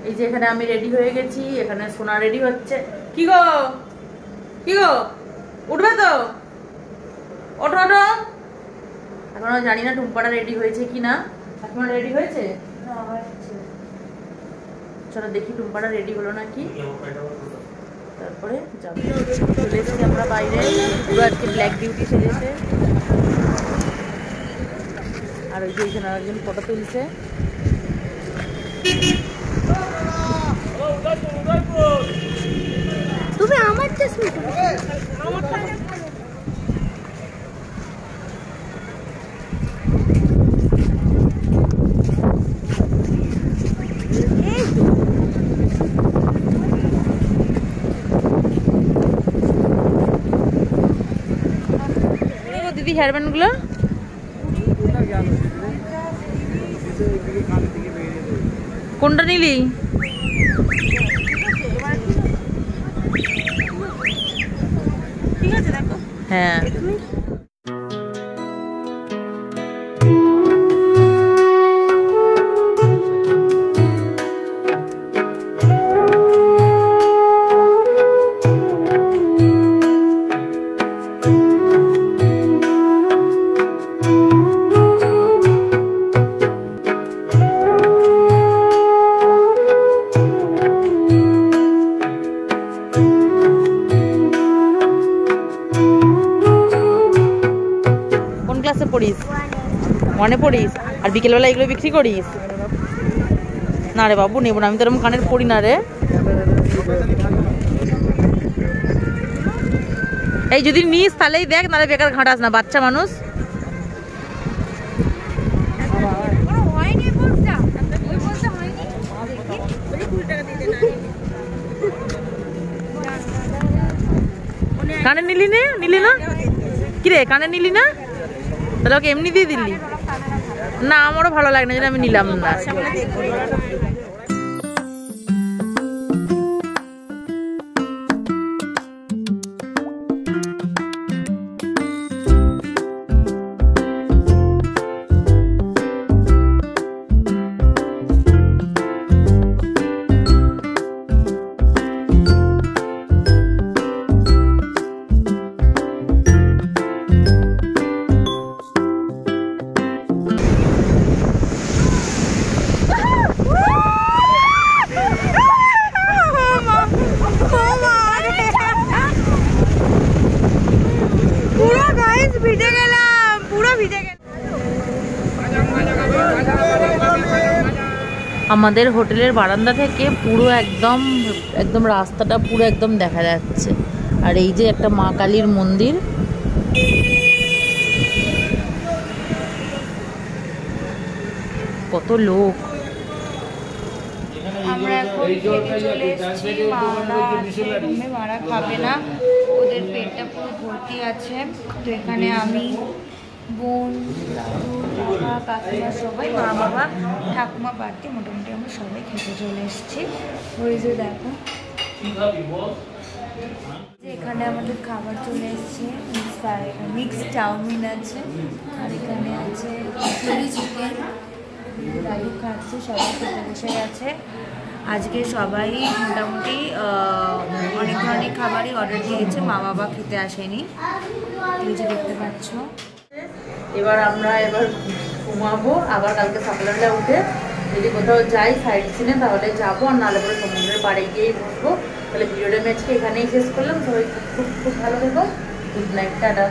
এই যে এখানে আমি রেডি হয়ে গেছি, এখানে সোনা রেডি হচ্ছে। কি গো কি গো উঠবে তো? ওঠো ওঠো। এখনো জানি না টুম্পাটা রেডি হয়েছে কিনা। এখনো রেডি হয়েছে? চলো দেখি টুম্পাটা রেডি হলো নাকি, তারপরে যাবো। চলে এসেছি আমরা বাইরে, পুরো আজকে ব্ল্যাক ডিউটি সেজেছে। আর ওই যে এখানে একজন ফটো তুলছে। তুমি আমার চশমা দিদি হেয়ার ব্যান্ড গুলো কোনটা নিলি? ঠিক আছে দেখো। হ্যাঁ পড়িস? মনে পড়িস? আর বিকেলবেলা এগুলো বিক্রি করিস? না রে বাবু নেবো না, আমি তো এরকম কানের পড়ি না রে। এই যদি নিস তাহলেই দেখ, নাহলে বেকার ঘাঁটাস না, বাচ্চা মানুষ। কানে নিলি না? কিরে কানে নিলি না? তাহলে ওকে এমনি দিয়ে দিলি? না আমারও ভালো লাগে না, যেন আমি নিলাম না। আমাদের হোটেলের বারান্দা থেকে পুরো একদম রাস্তাটা পুরো একদম দেখা যাচ্ছে। আর এই যে একটা মা কালীর মন্দির, কত লোক। আমরা এখন খেতে চলে এসেছি। মারা খাবে না, ওদের পেটটা পুরো ভর্তি আছে। তো এখানে আমি, বোন, দাদু, কাকা, কাকিমা সবাই, মা বাবা, ঠাকুমা বাড়তে মোটামুটি আমরা সবাই খেতে চলে এসেছি। ওই যে দেখো এখানে আমাদের খাবার চলে এসছে। মিক্স চাউমিন আছে, আর এখানে আছে চিলি চিকেন। দাদু খাচ্ছে, সবাই খেতে বসে গেছে। আজকে সবাই মোটামুটি অনেক ধরনের খাবারই অর্ডার দিয়েছে, মা বাবা খেতে আসেনি, এই যে দেখতে পাচ্ছ। এবার আমরা ঘুমাবো, আবার কালকে সকালবেলা উঠে যদি কোথাও যাই সাইড সিনে তাহলে যাবো, আর নাহলে পরে সমুদ্রের পাড়ে গিয়েই বসবো। তাহলে ভিডিওটা আজকে এখানেই শেষ করলাম। সবাই খুব খুব ভালো থেকো। Good night, tata.